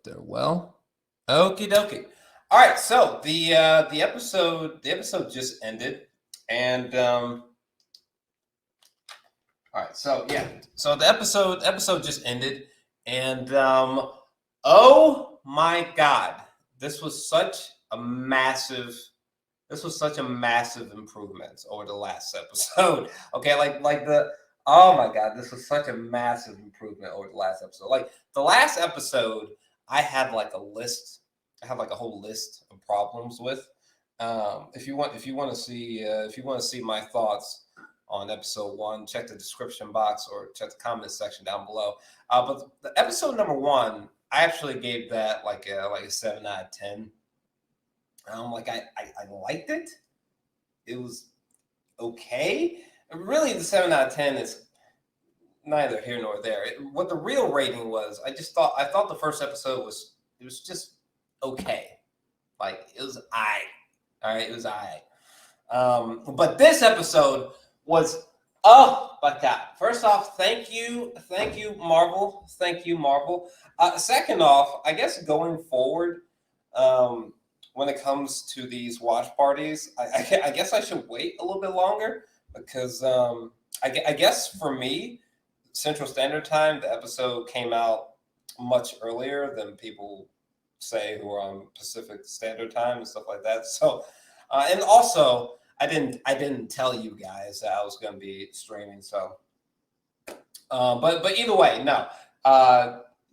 up there? Well, okie dokie. All right, so the episode just ended, and all right, so yeah, so the episode just ended, and oh my god, this was such a massive this was such a massive improvement over the last episode. Okay, like the oh my god, this was such a massive improvement over the last episode. Like the last episode, I had like a whole list of problems with. If you want to see my thoughts on episode one, check the description box or check the comment section down below. But the episode number one, I actually gave that like a 7 out of 10. I liked it. It was okay. Really, the 7 out of 10 is neither here nor there. What the real rating was, I thought the first episode was just okay. Like it was all right, it was I. But this episode was, oh my god! First off, thank you, Marvel, thank you, Marvel. Second off, I guess going forward, when it comes to these watch parties, I guess I should wait a little bit longer because I guess for me, Central Standard Time, the episode came out much earlier than people say who are on Pacific Standard Time and stuff like that. So, and also I didn't tell you guys that I was going to be streaming. So, but either way, no.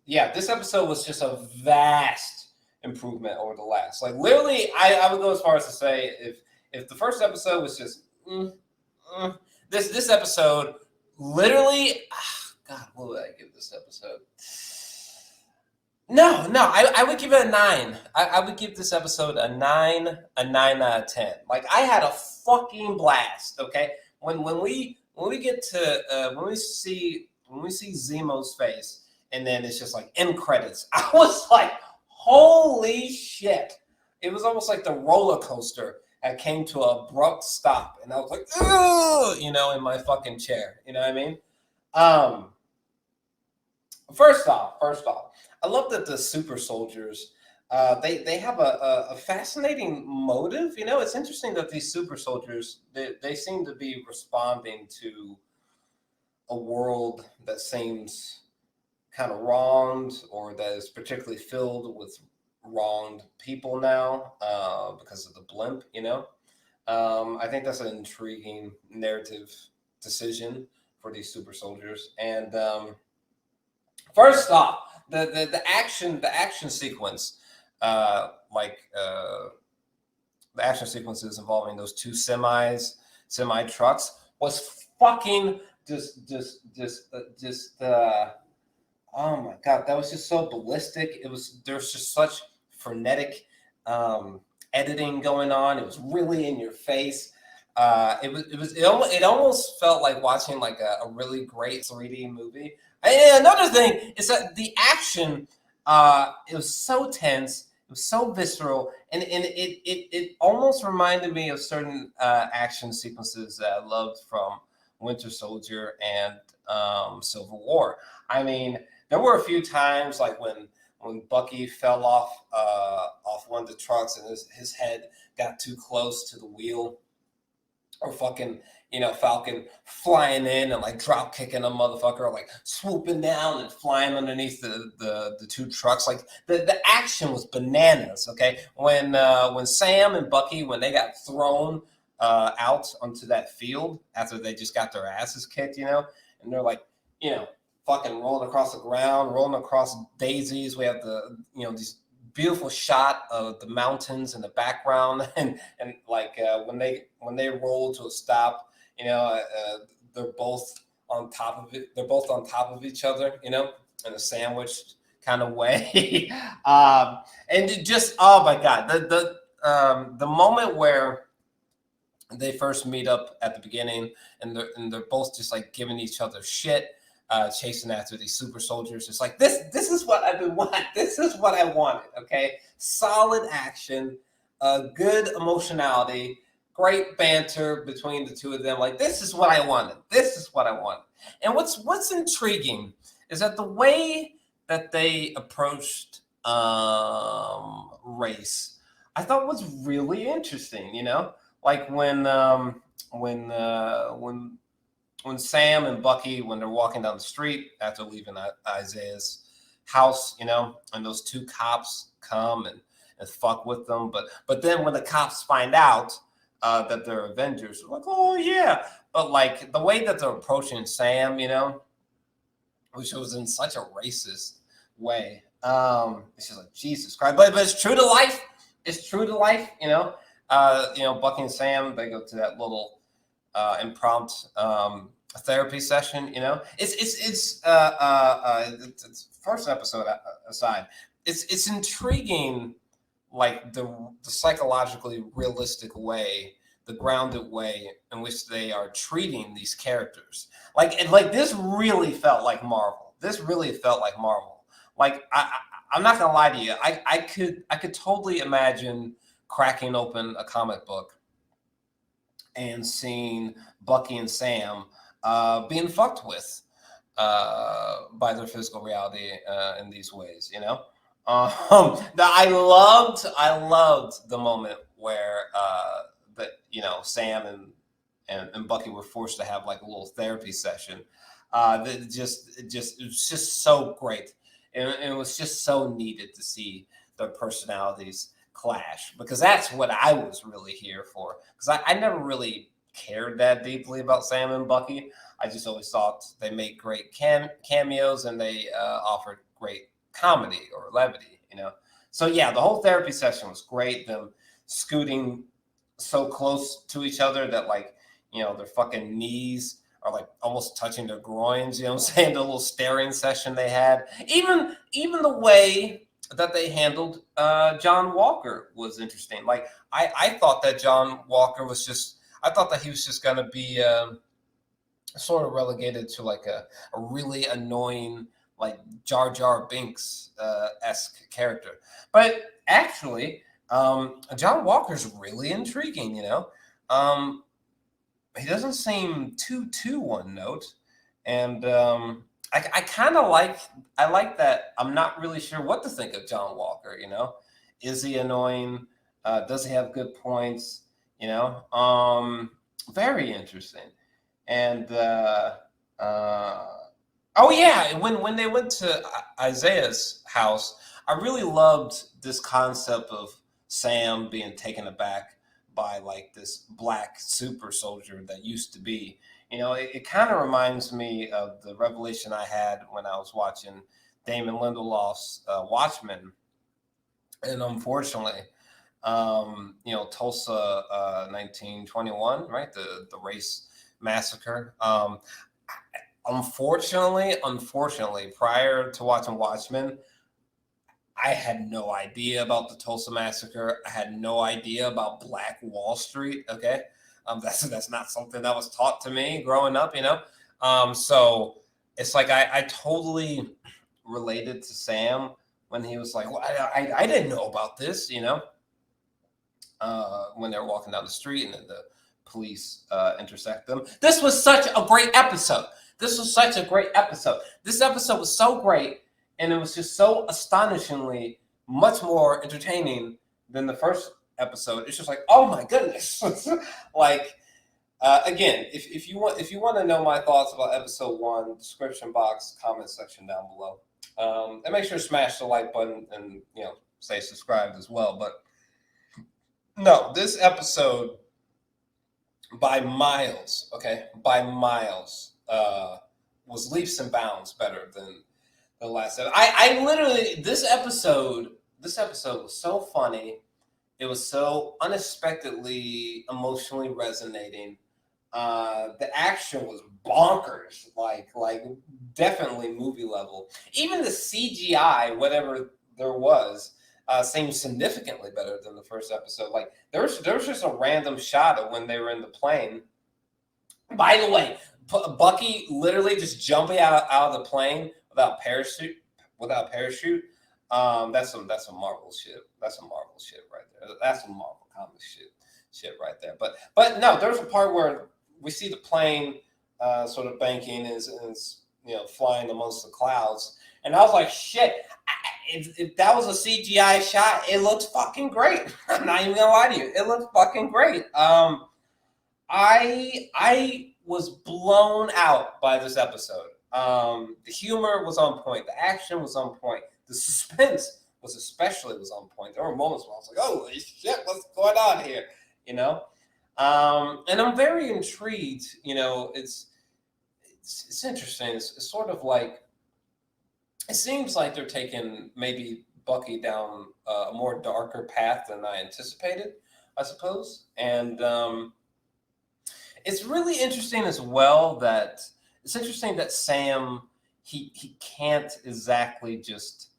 Yeah, this episode was just a vast improvement over the last. Like literally, I would go as far as to say if the first episode was just this episode literally, God, what would I give this episode? No, I would give it a 9. I would give this episode a 9 out of 10. Like I had a fucking blast. Okay, when we get to when we see Zemo's face, and then it's just like end credits. I was like, holy shit! It was almost like the roller coaster that came to an abrupt stop, and I was like, ugh, in my fucking chair. You know what I mean? First off, I love that the super soldiers, they have a fascinating motive. It's interesting that these super soldiers, they seem to be responding to a world that seems kind of wronged, or that is particularly filled with wronged people now because of the blimp. I think that's an intriguing narrative decision for these super soldiers. And first off, the action sequence, the action sequences involving those two semi trucks was fucking just oh my god, that was just so ballistic. There's just such frenetic editing going on. It was really in your face. It almost felt like watching like a really great 3D movie. And another thing is that the action, it was so tense, it was so visceral, and it almost reminded me of certain action sequences that I loved from Winter Soldier and Civil War. I mean, there were a few times like when Bucky fell off one of the trucks and his head got too close to the wheel, or fucking Falcon flying in and like drop kicking a motherfucker, or like swooping down and flying underneath the two trucks. Like the action was bananas. Okay, when Sam and Bucky, when they got thrown out onto that field after they just got their asses kicked, and they're like, fucking rolling across the ground, rolling across daisies. We have these beautiful shot of the mountains in the background, and like when they roll to a stop, they're both on top of it. They're both on top of each other, in a sandwich kind of way. And it just, oh my god, the moment where they first meet up at the beginning, and they're both just like giving each other shit. Chasing after these super soldiers. It's like, this is what I've been wanting. This is what I wanted, okay? Solid action, good emotionality, great banter between the two of them. Like, this is what I wanted. This is what I wanted. And what's intriguing is that the way that they approached race, I thought was really interesting. Like when uh, when when Sam and Bucky, when they're walking down the street after leaving Isaiah's house, and those two cops come and fuck with them. But then when the cops find out that they're Avengers, they're like, oh yeah. But like the way that they're approaching Sam, which was in such a racist way. It's just like Jesus Christ. But it's true to life. It's true to life, Bucky and Sam, they go to that little impromptu therapy session. It's first episode aside. It's intriguing, like the psychologically realistic way, the grounded way in which they are treating these characters. Like this really felt like Marvel. This really felt like Marvel. Like I'm not gonna lie to you. I could totally imagine cracking open a comic book and seeing Bucky and Sam being fucked with by their physical reality in these ways. I loved the moment where that Sam and Bucky were forced to have like a little therapy session. It was just so great, and it was just so needed to see their personalities clash, because that's what I was really here for. Because I never really cared that deeply about Sam and Bucky. I just always thought they made great cameos, and they offered great comedy or levity. So yeah, the whole therapy session was great. Them scooting so close to each other that like their fucking knees are like almost touching their groins. I'm saying? The little staring session they had. Even the way that they handled John Walker was interesting. Like I thought that John Walker was just. I thought that he was just gonna be sort of relegated to like a really annoying, like Jar Jar Binks esque character. But actually, John Walker's really intriguing. He doesn't seem too one note, and I kind of like that. I'm not really sure what to think of John Walker. Is he annoying? Does he have good points? Very interesting. And oh yeah, when they went to Isaiah's house, I really loved this concept of Sam being taken aback by like this black super soldier that used to be. It kind of reminds me of the revelation I had when I was watching Damon Lindelof's Watchmen, and unfortunately, Tulsa 1921, right? The race massacre. Unfortunately, prior to watching Watchmen, I had no idea about the Tulsa massacre. I had no idea about Black Wall Street. Okay, that's not something that was taught to me growing up. So it's like I totally related to Sam when he was like, well, I didn't know about this. When they're walking down the street and then the police intersect them. This was such a great episode. This episode was so great, and it was just so astonishingly much more entertaining than the first episode. It's just like, oh my goodness. Like, again, if you want to know my thoughts about episode 1, description box, comment section down below. And make sure to smash the like button and stay subscribed as well. But no, this episode by miles, was leaps and bounds better than the last episode. I literally this episode was so funny. It was so unexpectedly emotionally resonating. The action was bonkers, like definitely movie level. Even the CGI, whatever there was, seems significantly better than the first episode. Like there was just a random shot of when they were in the plane. By the way, Bucky literally just jumping out of the plane without parachute. That's some Marvel shit. That's some Marvel shit right there. That's some Marvel comic shit right there. But no, there's a part where we see the plane sort of banking is flying amongst the clouds, and I was like, shit. if that was a CGI shot, it looks fucking great. I'm not even gonna lie to you. It looks fucking great. I was blown out by this episode. The humor was on point. The action was on point. The suspense was on point. There were moments where I was like, "Holy shit, what's going on here?" You know. And I'm very intrigued. You know, it's interesting. It's sort of like, it seems like they're taking maybe Bucky down a more darker path than I anticipated, I suppose. And it's really interesting as well that Sam, he can't exactly just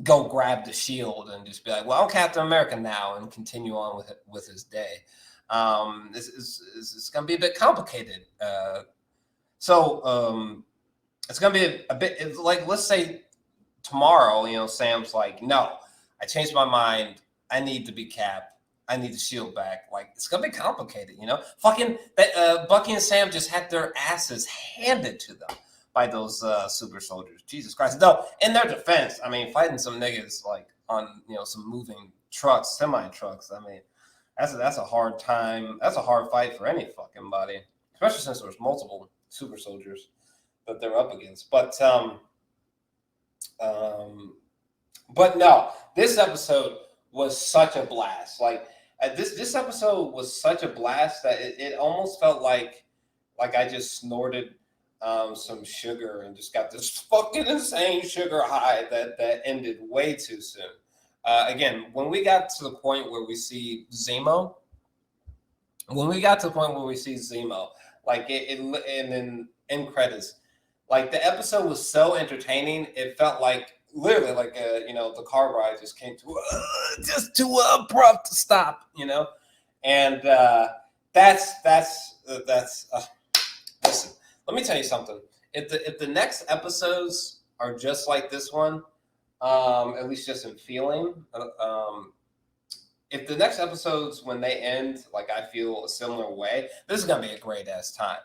go grab the shield and just be like, well, I'm Captain America now, and continue on with his day. It's going to be a bit complicated. So it's going to be a bit like, let's say tomorrow, you know, Sam's like, no, I changed my mind. I need to be Cap. I need the shield back. Like, it's going to be complicated, you know? Fucking Bucky and Sam just had their asses handed to them by those super soldiers. Jesus Christ. Though, in their defense, I mean, fighting some niggas like on, you know, some moving trucks, semi-trucks, I mean, that's a hard time. That's a hard fight for any fucking body, especially since there's multiple super soldiers that they're up against. But no, this episode was such a blast. Like, this episode was such a blast that it almost felt like I just snorted some sugar and just got this fucking insane sugar high that ended way too soon. Again, when we got to the point where we see Zemo, like and then end credits, like the episode was so entertaining. It felt like literally like you know, the car ride just came to just too abrupt to stop, you know. And that's listen, let me tell you something. If the next episodes are just like this one, at least just in feeling, if the next episodes, when they end, like I feel a similar way, this is gonna be a great ass time.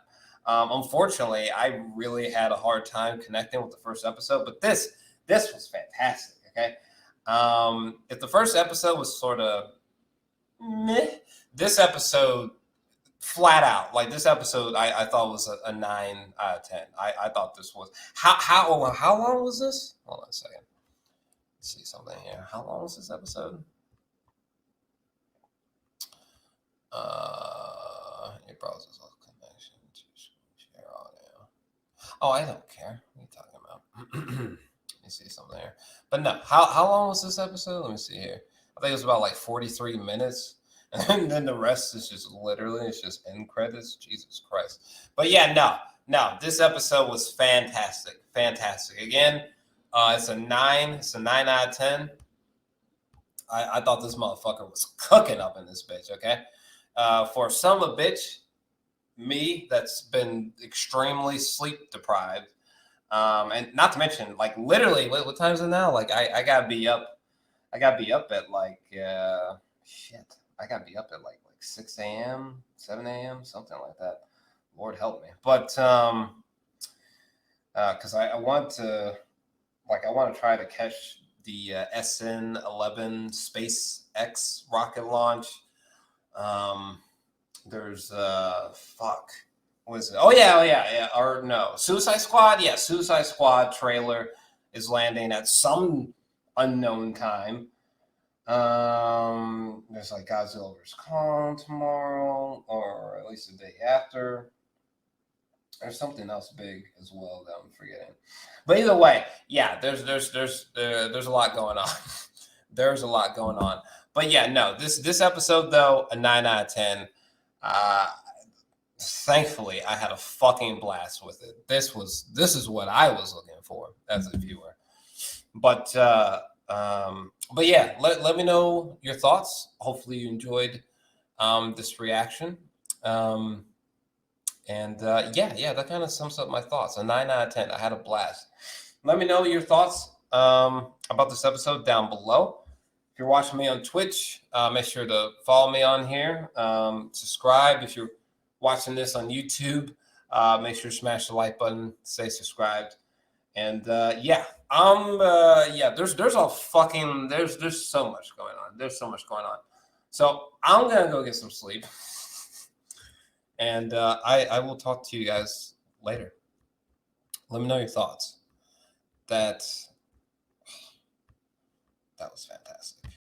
Unfortunately, I really had a hard time connecting with the first episode, but this was fantastic. Okay, if the first episode was sort of meh, this episode flat out, like this episode, I thought was a 9 out of 10. I thought this was how long was this? Hold on a second. Let's see something here. How long was this episode? Your browser's off connection. Share audio. Oh, I don't care. What are you talking about? Let me see something here. But no, how long was this episode? Let me see here. I think it was about like 43 minutes. And then the rest is just literally, it's just end credits. Jesus Christ. But yeah, no, this episode was fantastic. Fantastic. Again, it's a 9. It's a 9 out of 10. I thought this motherfucker was cooking up in this bitch, okay? For some a bitch, me, that's been extremely sleep deprived. And not to mention, like literally, what time is it now? Like I gotta be up. I gotta be up at like shit. I gotta be up at like 6 a.m., 7 a.m., something like that. Lord help me. But because I want to try to catch the SN-11 SpaceX rocket launch. There's what is it? Oh yeah. Or no, Suicide Squad. Yeah, Suicide Squad trailer is landing at some unknown time. There's like Godzilla vs. Kong tomorrow, or at least the day after. There's something else big as well that I'm forgetting. But either way, yeah, there's a lot going on. There's a lot going on. But yeah, no, this episode though, a 9 out of 10. Thankfully, I had a fucking blast with it. This is what I was looking for as a viewer. But yeah, let me know your thoughts. Hopefully you enjoyed this reaction. Yeah, that kind of sums up my thoughts. A 9 out of 10. I had a blast. Let me know your thoughts about this episode down below. If you're watching me on Twitch, make sure to follow me on here. Subscribe. If you're watching this on YouTube, make sure to smash the like button, stay subscribed. And there's so much going on. There's so much going on. So I'm gonna go get some sleep, and I will talk to you guys later. Let me know your thoughts. That was fantastic.